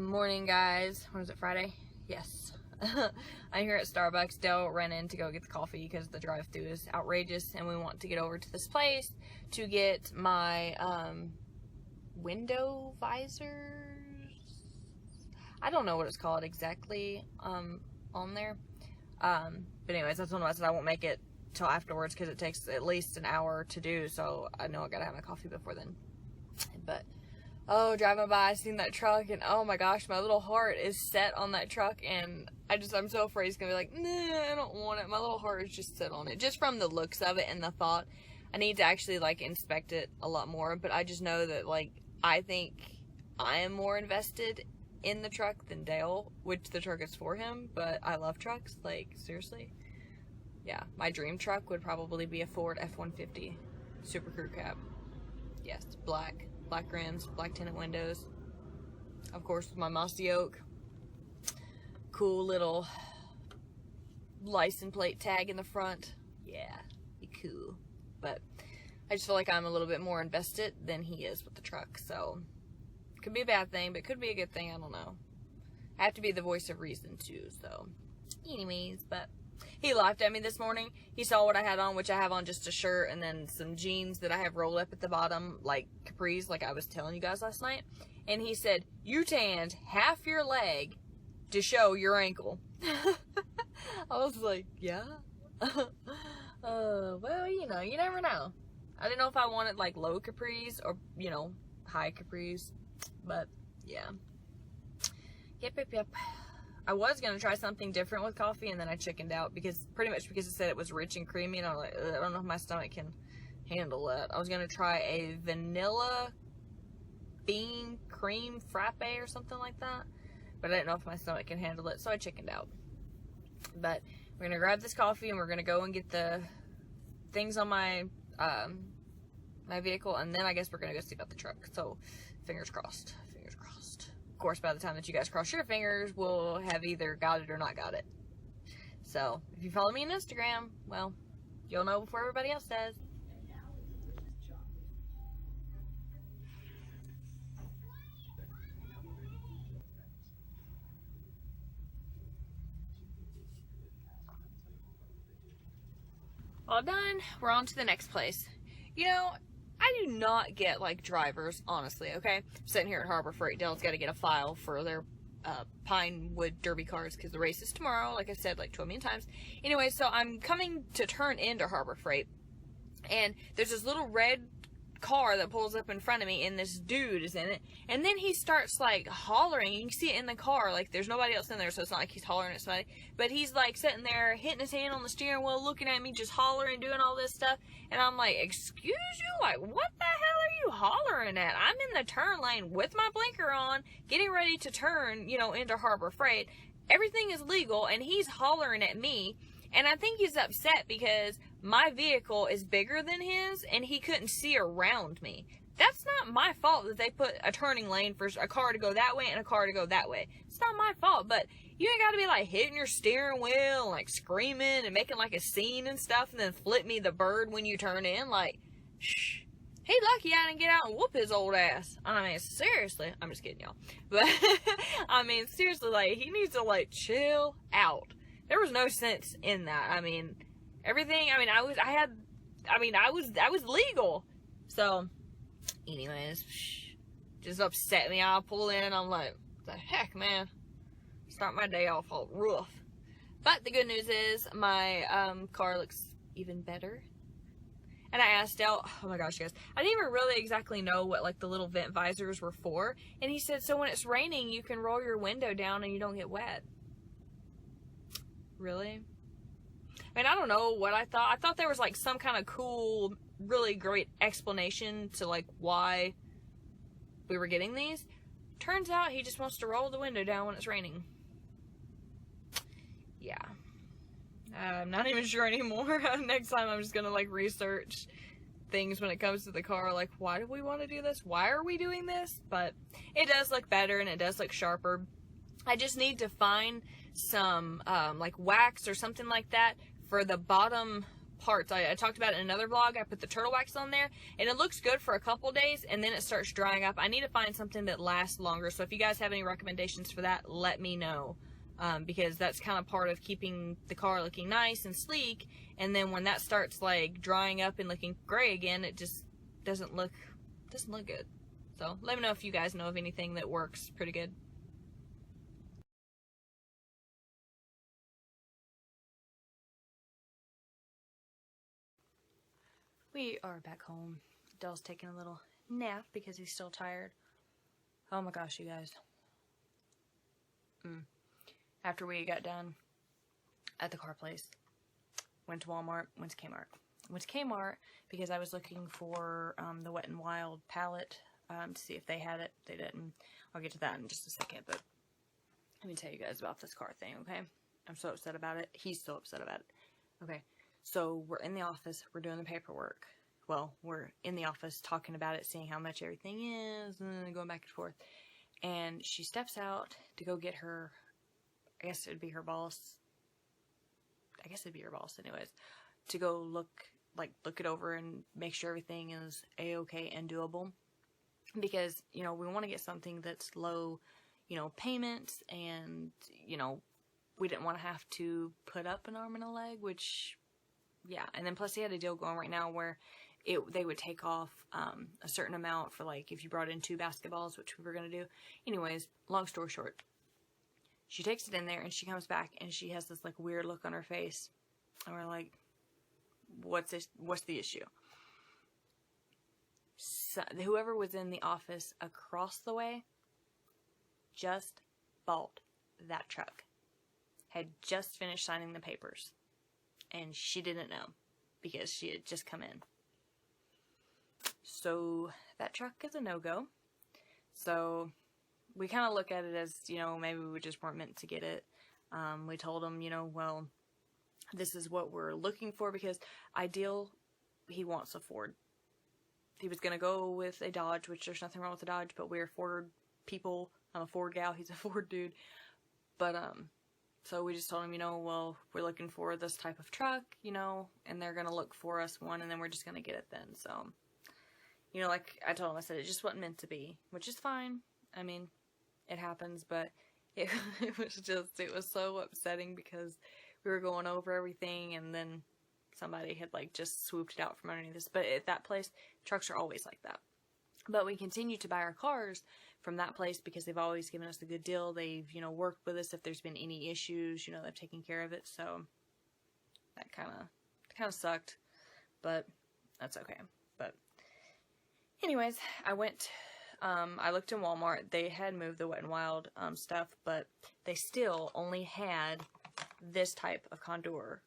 Morning, guys. What is it, Friday? Yes. I'm here at Starbucks. Dale ran in to go get the coffee because the drive-thru is outrageous, and we want to get over to this place to get my window visors. I don't know what it's called exactly on there. But anyways, that's one of I said I won't make it till afterwards because it takes at least an hour to do, so I know I gotta have my coffee before then. But oh, driving by, I seen that truck, and oh my gosh, my little heart is set on that truck, and I'm so afraid it's gonna be like, nah, I don't want it. My little heart is just set on it, just from the looks of it and the thought. I need to actually, like, inspect it a lot more, but I just know that, like, I think I am more invested in the truck than Dale, which the truck is for him, but I love trucks, like, seriously. Yeah, my dream truck would probably be a Ford F-150 Super Crew Cab. Yes, black rims, black tinted windows, of course with my mossy oak, cool little license plate tag in the front. Yeah, be cool. But I just feel like I'm a little bit more invested than he is with the truck, so could be a bad thing, but could be a good thing. I don't know. I have to be the voice of reason too, so anyways. But he laughed at me this morning. He saw what I had on, which I have on just a shirt and then some jeans that I have rolled up at the bottom, like capris, like I was telling you guys last night. And he said, "You tanned half your leg to show your ankle." I was like, yeah. Well, you know, you never know. I didn't know if I wanted like low capris or, you know, high capris. But yeah. Yep. I was going to try something different with coffee, and then I chickened out because it said it was rich and creamy, and I was like, I don't know if my stomach can handle that. I was going to try a vanilla bean cream frappe or something like that, but I didn't know if my stomach can handle it, so I chickened out. But we're going to grab this coffee, and we're going to go and get the things on my my vehicle, and then I guess we're going to go see about the truck. So fingers crossed. Of course, by the time that you guys cross your fingers, we'll have either got it or not got it. So, if you follow me on Instagram, well, you'll know before everybody else does. All done. We're on to the next place. You know, I do not get, like, drivers, honestly, okay? I'm sitting here at Harbor Freight. Dale's got to get a file for their Pinewood Derby cars because the race is tomorrow, like I said, like 12 million times. Anyway, so I'm coming to turn into Harbor Freight, and there's this little red car that pulls up in front of me, and this dude is in it, and then he starts, like, hollering. You can see it in the car, like, there's nobody else in there, so it's not like he's hollering at somebody, but he's, like, sitting there, hitting his hand on the steering wheel, looking at me, just hollering, doing all this stuff, and I'm like, excuse you? Like, what the hell are you hollering at? I'm in the turn lane with my blinker on, getting ready to turn, you know, into Harbor Freight. Everything is legal, and he's hollering at me, and I think he's upset because my vehicle is bigger than his, and he couldn't see around me. That's not my fault that they put a turning lane for a car to go that way and a car to go that way. It's not my fault, but you ain't got to be, like, hitting your steering wheel and, like, screaming and making, like, a scene and stuff, and then flip me the bird when you turn in. Like, shh. He lucky I didn't get out and whoop his old ass. I mean, seriously. I'm just kidding, y'all. But, I mean, seriously, like, he needs to, like, chill out. There was no sense in that. I mean, everything, I mean, I was legal. So, anyways, just upset me. I pull in, I'm like, what the heck, man? Start my day off all rough. But the good news is, my car looks even better. And I asked Dale, oh my gosh, guys, I didn't even really exactly know what, like, the little vent visors were for. And he said, so when it's raining, you can roll your window down and you don't get wet. Really? I mean, I don't know what I thought. I thought there was, like, some kind of cool, really great explanation to, like, why we were getting these. Turns out he just wants to roll the window down when it's raining. Yeah. I'm not even sure anymore. Next time I'm just gonna, like, research things when it comes to the car. Like, why do we want to do this? Why are we doing this? But it does look better and it does look sharper. I just need to find some, like, wax or something like that for the bottom parts. I talked about it in another vlog. I put the turtle wax on there, and it looks good for a couple days, and then it starts drying up. I need to find something that lasts longer. So if you guys have any recommendations for that, let me know. Because that's kind of part of keeping the car looking nice and sleek. And then when that starts like drying up and looking gray again, it just doesn't look good. So let me know if you guys know of anything that works pretty good. We are back home. Dell's taking a little nap because he's still tired. Oh my gosh, you guys. After we got done at the car place, went to Walmart, went to Kmart. Went to Kmart because I was looking for the Wet n Wild palette to see if they had it. They didn't. I'll get to that in just a second, but let me tell you guys about this car thing, okay? I'm so upset about it. He's so upset about it. Okay, so we're in the office. We're doing the paperwork. Well, we're in the office talking about it, seeing how much everything is, and going back and forth. And she steps out to go get her, I guess it would be her boss. I guess it'd be her boss anyways. To go look it over and make sure everything is a-okay and doable. Because, you know, we want to get something that's low, you know, payments, and, you know, we didn't want to have to put up an arm and a leg, which, yeah. And then plus they had a deal going right now where they would take off a certain amount for, like, if you brought in 2 basketballs, which we were going to do. Anyways, long story short, she takes it in there and she comes back and she has this, like, weird look on her face. And we're like, what's the issue? So, whoever was in the office across the way just bought that truck. Had just finished signing the papers. And she didn't know because she had just come in. So that truck is a no-go. So we kind of look at it as, you know, maybe we just weren't meant to get it. We told him, you know, well, this is what we're looking for because ideal, he wants a Ford. He was going to go with a Dodge, which there's nothing wrong with a Dodge, but we're Ford people. I'm a Ford gal. He's a Ford dude. But, so we just told him, you know, well, we're looking for this type of truck, you know, and they're going to look for us one, and then we're just going to get it then. So, you know, like I told him, I said, it just wasn't meant to be, which is fine. I mean, it happens, but it was so upsetting because we were going over everything, and then somebody had, like, just swooped it out from underneath us. But at that place, trucks are always like that. But we continue to buy our cars from that place because they've always given us a good deal. They've, you know, worked with us if there's been any issues. You know, they've taken care of it. So that kind of sucked, but that's okay. But anyways, I looked in Walmart. They had moved the Wet n Wild stuff, but they still only had this type of contour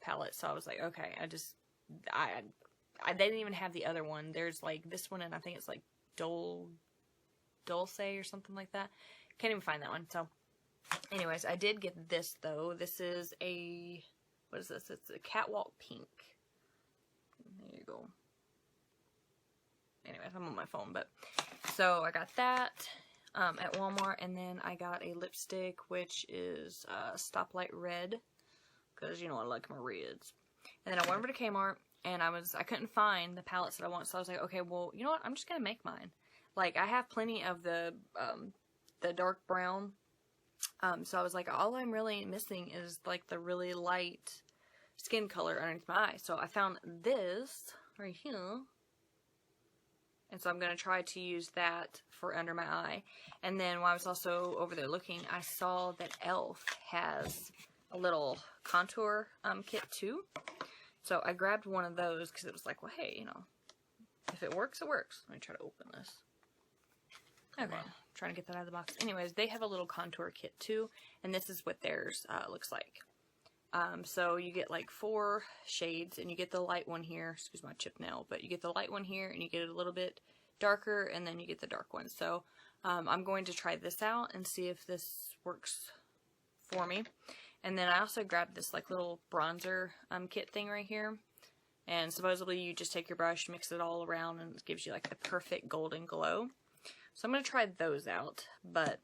palette. So I was like, okay, they didn't even have the other one. There's like this one, and I think it's like Dulce or something like that. Can't even find that one. So anyways, I did get this though. This is what is this? It's a catwalk pink. There you go. Anyways, I'm on my phone, but so I got that at Walmart, and then I got a lipstick which is Stoplight Red, because you know I like my reds. And then I went over to Kmart, and I couldn't find the palettes that I want, so I was like, okay, well, you know what, I'm just gonna make mine. Like, I have plenty of the dark brown, so I was like, all I'm really missing is, like, the really light skin color underneath my eye. So I found this right here, and so I'm gonna try to use that for under my eye. And then while I was also over there looking, I saw that e.l.f. has a little contour kit too. So I grabbed one of those because it was like, well, hey, you know, if it works, it works. Let me try to open this. Okay, trying to get that out of the box. Anyways, they have a little contour kit too, and this is what theirs looks like. So you get like 4 shades, and you get the light one here. Excuse my chip nail, but you get the light one here, and you get it a little bit darker, and then you get the dark one. So I'm going to try this out and see if this works for me. And then I also grabbed this like little bronzer kit thing right here. And supposedly you just take your brush, mix it all around, and it gives you like the perfect golden glow. So I'm going to try those out. But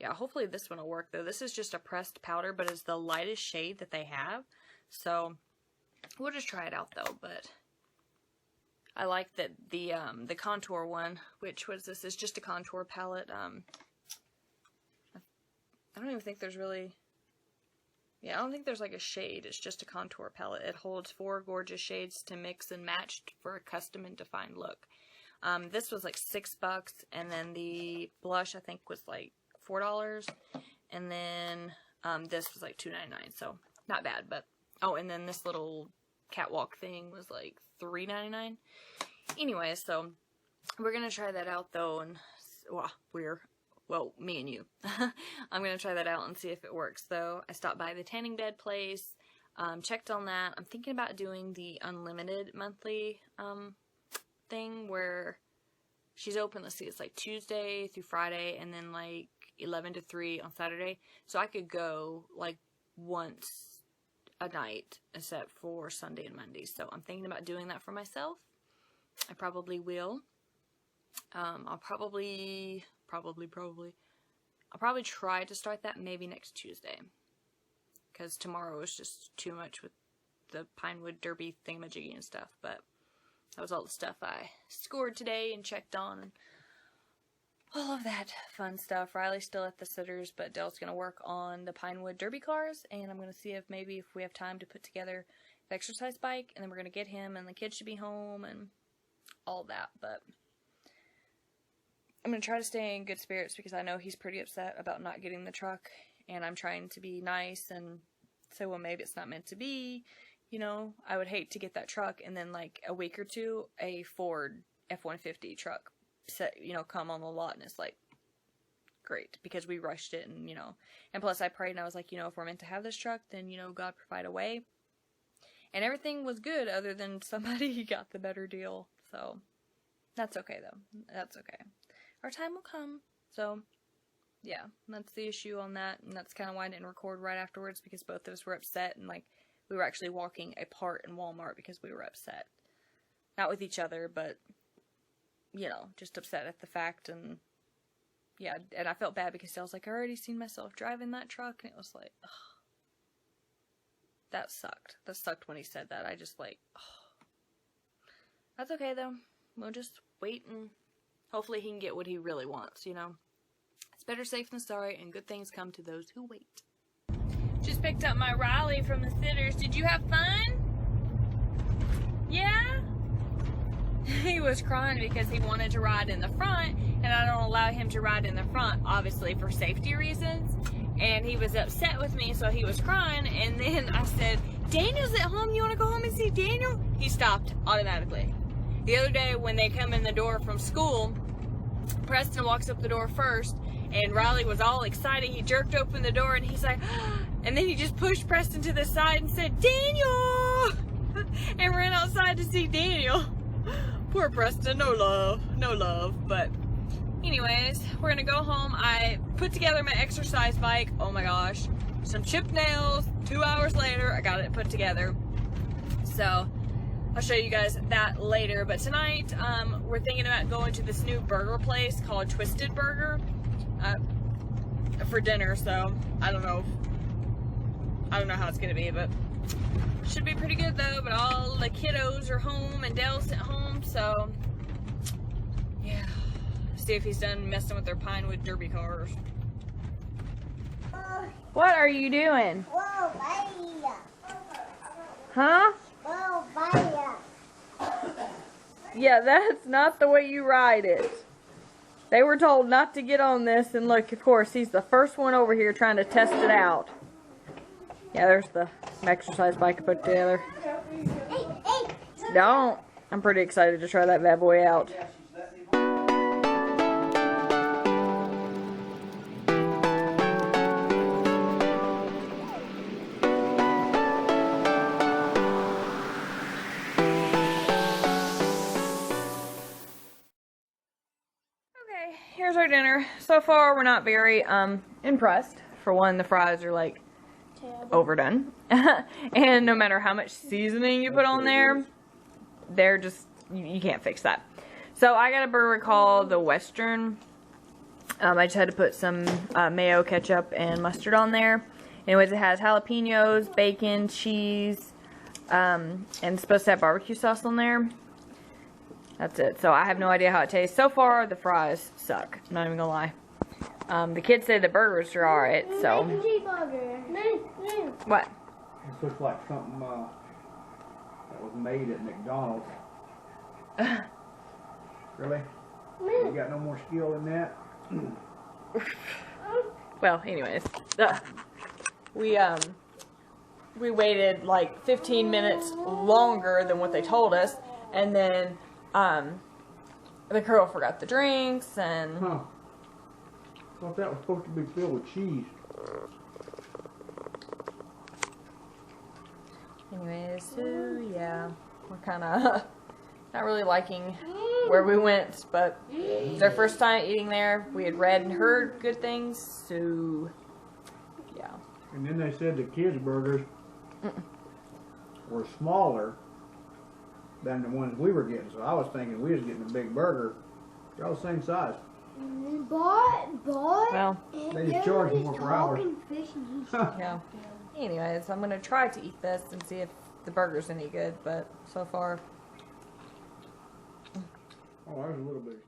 Yeah, hopefully this one will work, though. This is just a pressed powder, but it's the lightest shade that they have. So, we'll just try it out, though. But I like that the contour one, which was this, is just a contour palette. I don't even think there's really... Yeah, I don't think there's like a shade. It's just a contour palette. It holds 4 gorgeous shades to mix and match for a custom and defined look. This was like $6, and then the blush I think was like $4, and then this was like $2.99, so not bad. But oh, and then this little catwalk thing was like $3.99. Anyway, so we're gonna try that out though, and well, me and you. I'm gonna try that out and see if it works though. I stopped by the tanning bed place, checked on that. I'm thinking about doing the unlimited monthly thing where she's open, let's see, it's like Tuesday through Friday, and then like 11 to 3 on Saturday. So I could go like once a night except for Sunday and Monday. So I'm thinking about doing that for myself. I probably will. I'll probably try to start that maybe next Tuesday, because tomorrow is just too much with the Pinewood Derby thingamajiggy and stuff. But that was all the stuff I scored today and checked on, and all of that fun stuff. Riley's still at the sitters, but Dell's going to work on the Pinewood Derby cars, and I'm going to see if maybe if we have time to put together the exercise bike, and then we're going to get him, and the kids should be home, and all that. But I'm going to try to stay in good spirits, because I know he's pretty upset about not getting the truck, and I'm trying to be nice and say, well, maybe it's not meant to be. You know, I would hate to get that truck and then like a week or two, a Ford F-150 truck come on the lot, and it's like, great, because we rushed it, and, and plus I prayed, and I was like, if we're meant to have this truck, then, God provide a way. And everything was good other than somebody got the better deal. So that's okay though. That's okay. Our time will come. So yeah, that's the issue on that. And that's kind of why I didn't record right afterwards, because both of us were upset, and like we were actually walking apart in Walmart because we were upset. Not with each other, but just upset at the fact. And yeah, and I felt bad because I was like, I already seen myself driving that truck, and it was like, ugh. That sucked. That sucked when he said that. I just like, ugh. That's okay though. We'll just wait, and hopefully he can get what he really wants, It's better safe than sorry, and good things come to those who wait. Just picked up my Riley from the sitters. Did you have fun? Yeah? He was crying because he wanted to ride in the front, and I don't allow him to ride in the front, obviously for safety reasons. And he was upset with me, so he was crying, and then I said, Daniel's at home, you want to go home and see Daniel? He stopped automatically. The other day when they come in the door from school, Preston walks up the door first, and Riley was all excited. He jerked open the door, and he's like, and then he just pushed Preston to the side and said, Daniel! And ran outside to see Daniel. Poor Preston, no love. But anyways, we're gonna go home. I put together my exercise bike. Oh my gosh, some chipped nails. 2 hours later, I got it put together. So I'll show you guys that later. But tonight, we're thinking about going to this new burger place called Twisted Burger for dinner. So I don't know how it's gonna be, but should be pretty good though. But all the kiddos are home, and Dell's at home, so yeah. See if he's done messing with their Pinewood Derby cars. What are you doing? Huh? Yeah, that's not the way you ride it. They were told not to get on this, and look, of course, he's the first one over here trying to test it out. Yeah, there's the exercise bike I put together. Don't. I'm pretty excited to try that bad boy out. Here's our dinner. So far, we're not very impressed. For one, the fries are like overdone. And no matter how much seasoning you put on there, they're just, you can't fix that. So I got a burger called the Western. I just had to put some mayo, ketchup, and mustard on there. Anyways, it has jalapenos, bacon, cheese, and it's supposed to have barbecue sauce on there. That's it. So I have no idea how it tastes. So far, the fries suck. I'm not even gonna lie. The kids say the burgers are alright, so. What? This looks like something that was made at McDonald's. Really? You got no more skill in that? Well, anyways, we waited like 15 minutes longer than what they told us, and then the girl forgot the drinks and. Huh. I thought that was supposed to be filled with cheese. Anyways, so yeah, we're kind of not really liking where we went, but it's our first time eating there. We had read and heard good things, so yeah. And then they said the kids' burgers were smaller than the ones we were getting, so I was thinking we was getting a big burger. They're all the same size. Well, they just charge more per hour. Yeah. Anyways, I'm gonna try to eat this and see if the burger's any good, but so far. Oh, there's a little bit of